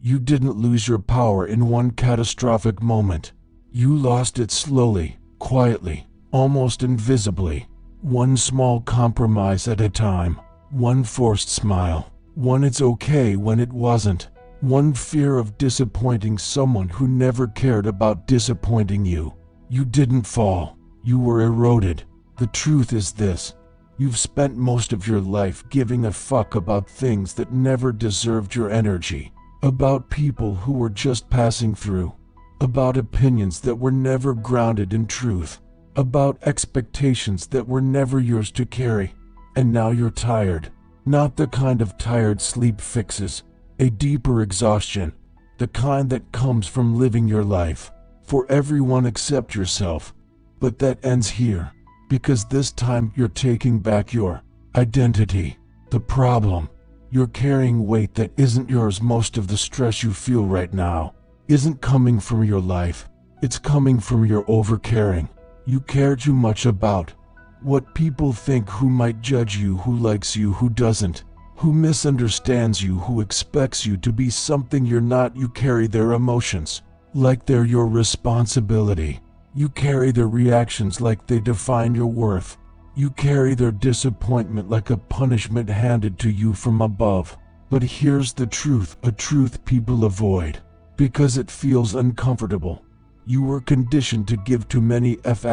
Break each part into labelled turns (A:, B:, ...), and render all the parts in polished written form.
A: You didn't lose your power in one catastrophic moment. You lost it slowly, quietly, almost invisibly. One small compromise at a time. One forced smile. One it's okay when it wasn't. One fear of disappointing someone who never cared about disappointing you. You didn't fall. You were eroded. The truth is this. You've spent most of your life giving a fuck about things that never deserved your energy. About people who were just passing through. About opinions that were never grounded in truth. About expectations that were never yours to carry. And now you're tired. Not the kind of tired sleep fixes. A deeper exhaustion. The kind that comes from living your life. For everyone except yourself. But that ends here. Because this time you're taking back your identity. The problem. You're carrying weight that isn't yours. Most of the stress you feel right now isn't coming from your life. It's coming from your overcaring. You care too much about what people think, who might judge you, who likes you, who doesn't, who misunderstands you, who expects you to be something you're not. You carry their emotions like they're your responsibility. You carry their reactions like they define your worth. You carry their disappointment like a punishment handed to you from above. But here's the truth, a truth people avoid, because it feels uncomfortable. You were conditioned to give too many F***.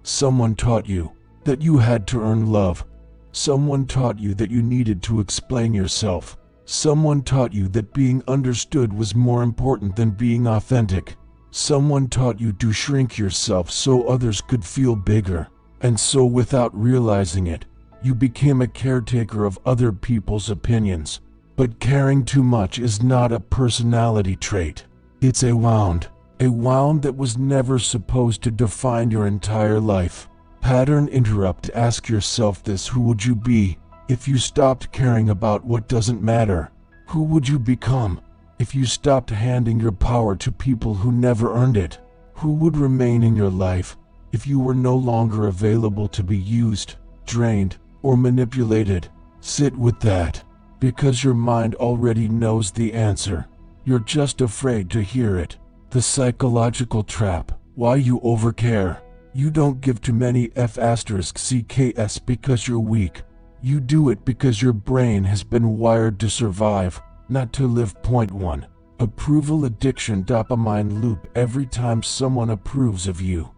A: Someone taught you that you had to earn love. Someone taught you that you needed to explain yourself. Someone taught you that being understood was more important than being authentic. Someone taught you to shrink yourself so others could feel bigger. And so, without realizing it, you became a caretaker of other people's opinions. But caring too much is not a personality trait. It's a wound that was never supposed to define your entire life. Pattern interrupt. Ask yourself this: who would you be if you stopped caring about what doesn't matter? Who would you become if you stopped handing your power to people who never earned it? Who would remain in your life if you were no longer available to be used, drained, or manipulated? Sit with that, because your mind already knows the answer. You're just afraid to hear it. The psychological trap. Why you overcare. You don't give too many F***s because you're weak. You do it because your brain has been wired to survive, not to live. Point 1. Approval addiction. Dopamine loop. Every time someone approves of you,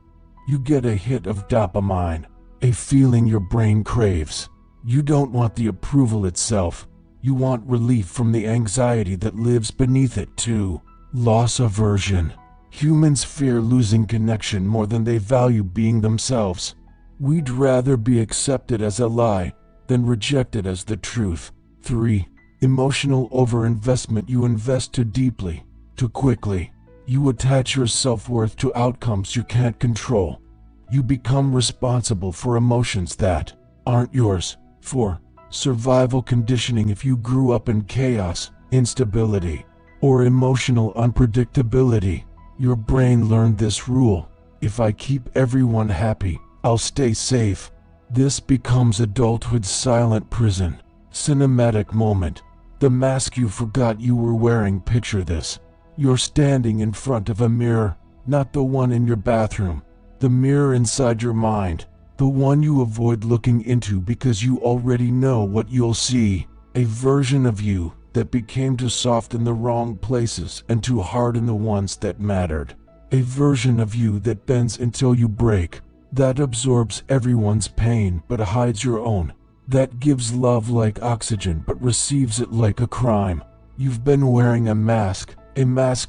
A: you get a hit of dopamine, a feeling your brain craves. You don't want the approval itself. You want relief from the anxiety that lives beneath it too. Loss aversion. Humans fear losing connection more than they value being themselves. We'd rather be accepted as a lie than rejected as the truth. 3. Emotional overinvestment. You invest too deeply, too quickly. You attach your self-worth to outcomes you can't control. You become responsible for emotions that aren't yours. 4. Survival conditioning. If you grew up in chaos, instability, or emotional unpredictability, your brain learned this rule: if I keep everyone happy, I'll stay safe. This becomes adulthood's silent prison. Cinematic moment. The mask you forgot you were wearing. Picture this. You're standing in front of a mirror, not the one in your bathroom. The mirror inside your mind. The one you avoid looking into because you already know what you'll see. A version of you that became too soft in the wrong places and too hard in the ones that mattered. A version of you that bends until you break. That absorbs everyone's pain but hides your own. That gives love like oxygen but receives it like a crime. You've been wearing a mask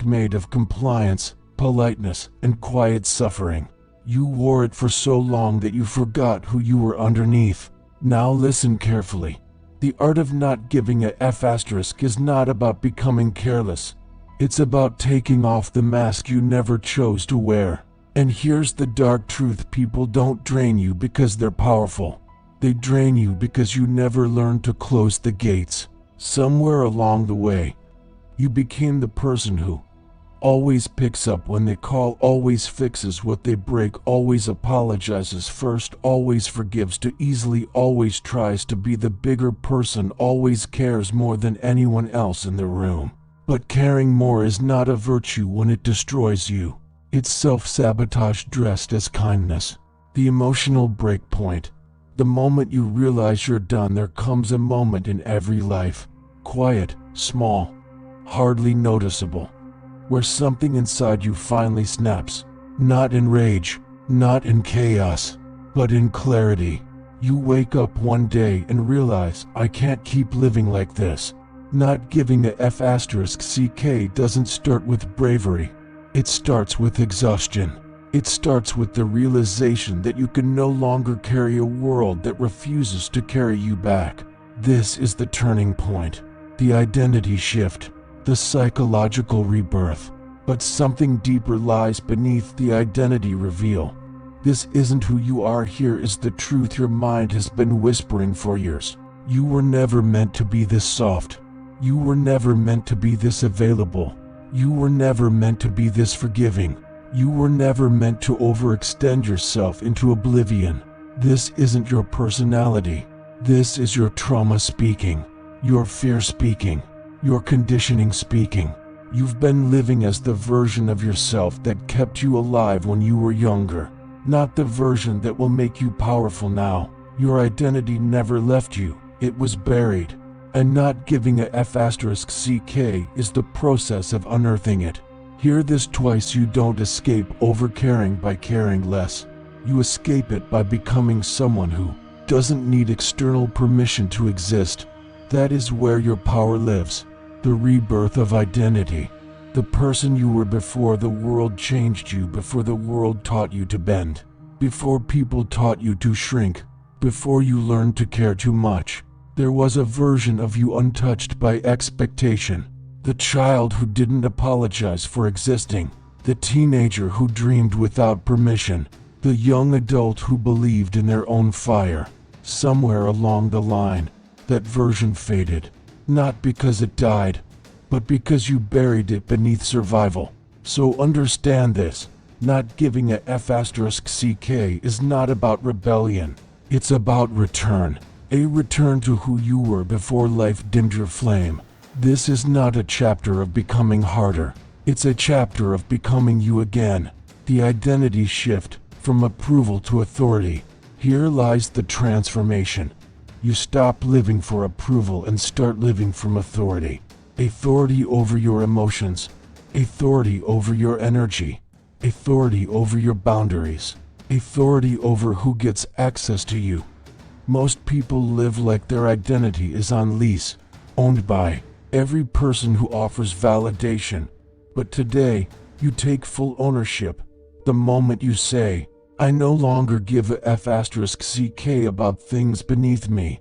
A: made of compliance, politeness, and quiet suffering. You wore it for so long that you forgot who you were underneath. Now listen carefully. The art of not giving a F* is not about becoming careless. It's about taking off the mask you never chose to wear. And here's the dark truth: people don't drain you because they're powerful. They drain you because you never learned to close the gates. Somewhere along the way, you became the person who always picks up when they call, always fixes what they break, always apologizes first, always forgives too easily, always tries to be the bigger person, always cares more than anyone else in the room. But caring more is not a virtue when it destroys you. It's self-sabotage dressed as kindness. The emotional break point. The moment you realize you're done, there comes a moment in every life. Quiet, small, hardly noticeable, where something inside you finally snaps. Not in rage, not in chaos, but in clarity. You wake up one day and realize, I can't keep living like this. Not giving a F***ck doesn't start with bravery. It starts with exhaustion. It starts with the realization that you can no longer carry a world that refuses to carry you back. This is the turning point, the identity shift, the psychological rebirth. But something deeper lies beneath the identity reveal. This isn't who you are. Here is the truth your mind has been whispering for years. You were never meant to be this soft. You were never meant to be this available. You were never meant to be this forgiving. You were never meant to overextend yourself into oblivion. This isn't your personality. This is your trauma speaking, your fear speaking, your conditioning speaking. You've been living as the version of yourself that kept you alive when you were younger, not the version that will make you powerful now. Your identity never left you, it was buried. And not giving a F***ck is the process of unearthing it. Hear this twice: you don't escape overcaring by caring less. You escape it by becoming someone who doesn't need external permission to exist. That is where your power lives. The rebirth of identity. The person you were before the world changed you, before the world taught you to bend, before people taught you to shrink, before you learned to care too much. There was a version of you untouched by expectation. The child who didn't apologize for existing. The teenager who dreamed without permission. The young adult who believed in their own fire. Somewhere along the line, that version faded. Not because it died, but because you buried it beneath survival. So understand this. Not giving a F***ck is not about rebellion. It's about return. A return to who you were before life dimmed your flame. This is not a chapter of becoming harder. It's a chapter of becoming you again. The identity shift from approval to authority. Here lies the transformation. You stop living for approval and start living from authority. Authority over your emotions. Authority over your energy. Authority over your boundaries. Authority over who gets access to you. Most people live like their identity is on lease, owned by every person who offers validation. But today, you take full ownership. The moment you say, I no longer give a F***ck about things beneath me,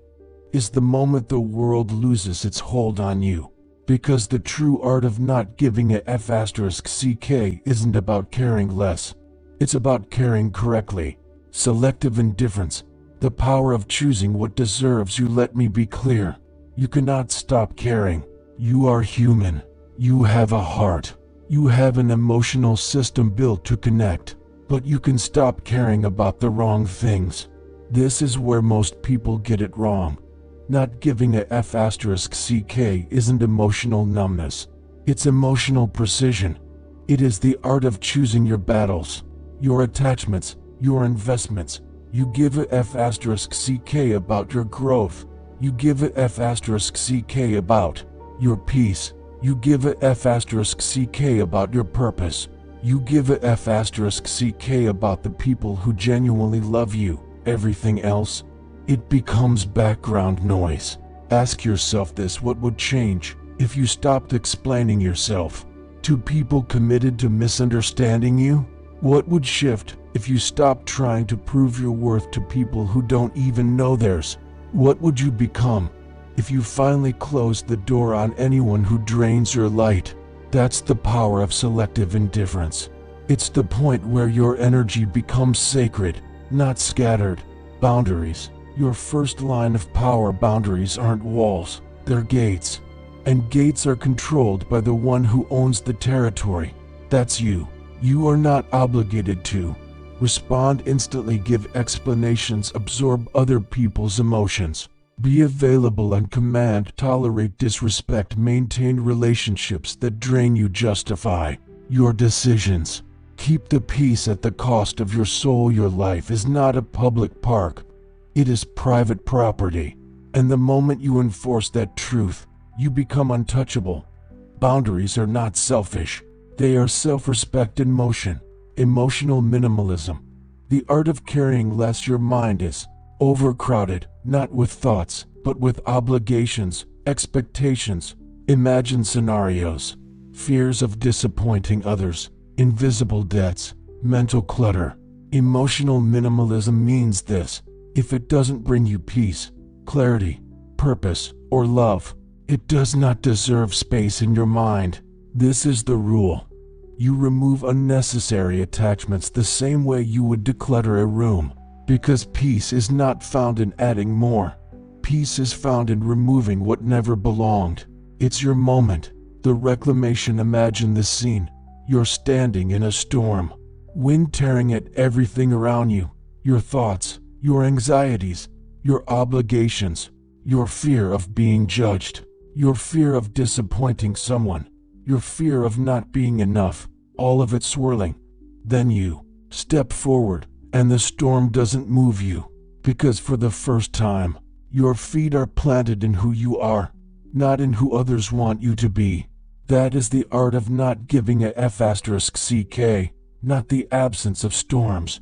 A: is the moment the world loses its hold on you. Because the true art of not giving a F***ck isn't about caring less. It's about caring correctly. Selective indifference. The power of choosing what deserves you. Let me be clear. You cannot stop caring. You are human. You have a heart. You have an emotional system built to connect. But you can stop caring about the wrong things. This is where most people get it wrong. Not giving a F***ck isn't emotional numbness. It's emotional precision. It is the art of choosing your battles, your attachments, your investments. You give a F***ck about your growth. You give a F***ck about your peace. You give a F***ck about your purpose. You give a F***ck about the people who genuinely love you. Everything else, it becomes background noise. Ask yourself this: what would change if you stopped explaining yourself to people committed to misunderstanding you? What would shift if you stopped trying to prove your worth to people who don't even know theirs? What would you become if you finally closed the door on anyone who drains your light? That's the power of selective indifference. It's the point where your energy becomes sacred, not scattered. Boundaries. Your first line of power. Boundaries aren't walls, they're gates. And gates are controlled by the one who owns the territory. That's you. You are not obligated to respond instantly, give explanations, absorb other people's emotions. Be available on command. Tolerate disrespect. Maintain relationships that drain you. Justify your decisions. Keep the peace at the cost of your soul. Your life is not a public park. It is private property. And the moment you enforce that truth, you become untouchable. Boundaries are not selfish. They are self-respect in motion. Emotional minimalism. The art of carrying less. Your mind is overcrowded, not with thoughts, but with obligations, expectations, imagined scenarios, fears of disappointing others, invisible debts, mental clutter. Emotional minimalism means this: if it doesn't bring you peace, clarity, purpose, or love, it does not deserve space in your mind. This is the rule. You remove unnecessary attachments the same way you would declutter a room, because peace is not found in adding more. Peace is found in removing what never belonged. It's your moment, the reclamation. Imagine this scene. You're standing in a storm, wind tearing at everything around you, your thoughts, your anxieties, your obligations, your fear of being judged, your fear of disappointing someone, your fear of not being enough, all of it swirling. Then you step forward, and the storm doesn't move you, because for the first time, your feet are planted in who you are, not in who others want you to be. That is the art of not giving a f***ck, not the absence of storms,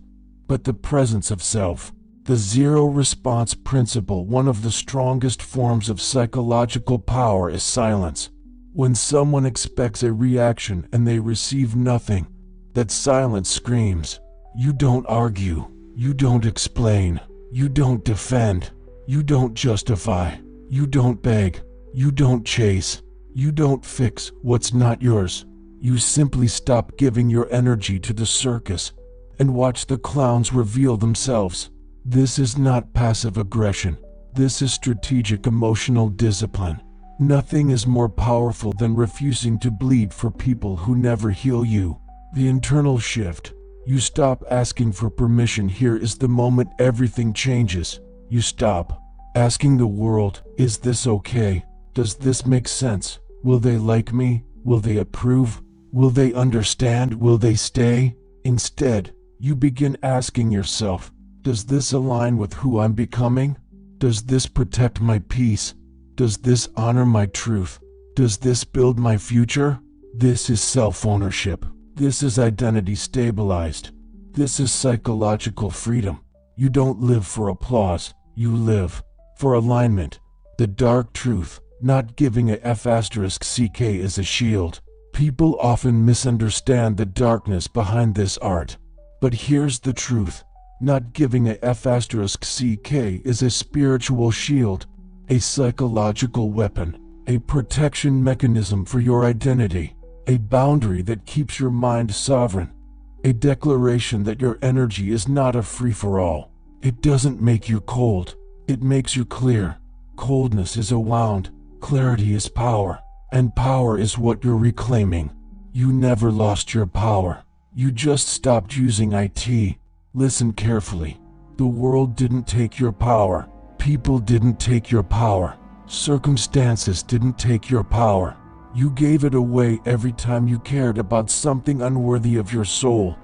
A: but the presence of self. The zero response principle. One of the strongest forms of psychological power is silence. When someone expects a reaction and they receive nothing, that silence screams. You don't argue, you don't explain, you don't defend, you don't justify, you don't beg, you don't chase, you don't fix what's not yours. You simply stop giving your energy to the circus and watch the clowns reveal themselves. This is not passive aggression. This is strategic emotional discipline. Nothing is more powerful than refusing to bleed for people who never heal you. The internal shift. You stop asking for permission. Here is the moment everything changes. You stop asking the world, is this okay? Does this make sense? Will they like me? Will they approve? Will they understand? Will they stay? Instead, you begin asking yourself, does this align with who I'm becoming? Does this protect my peace? Does this honor my truth? Does this build my future? This is self-ownership. This is identity stabilized. This is psychological freedom. You don't live for applause. You live for alignment. The dark truth. Not giving a f***ck is a shield. People often misunderstand the darkness behind this art. But here's the truth. Not giving a f***ck is a spiritual shield, a psychological weapon, a protection mechanism for your identity, a boundary that keeps your mind sovereign, a declaration that your energy is not a free-for-all. It doesn't make you cold, it makes you clear. Coldness is a wound, clarity is power, and power is what you're reclaiming. You never lost your power, you just stopped using it. Listen carefully. The world didn't take your power. People didn't take your power. Circumstances didn't take your power. You gave it away every time you cared about something unworthy of your soul.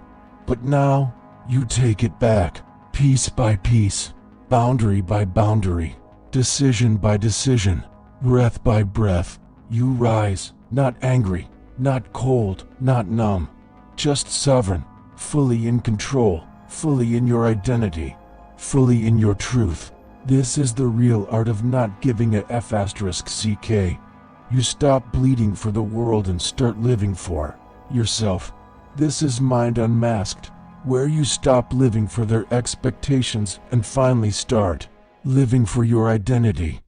A: But now, you take it back, piece by piece, boundary by boundary, decision by decision, breath by breath. You rise, not angry, not cold, not numb, just sovereign, fully in control. Fully in your identity, fully in your truth. This is the real art of not giving a f***ck. You stop bleeding for the world and start living for yourself. This is Mind Unmasked, where you stop living for their expectations and finally start living for your identity.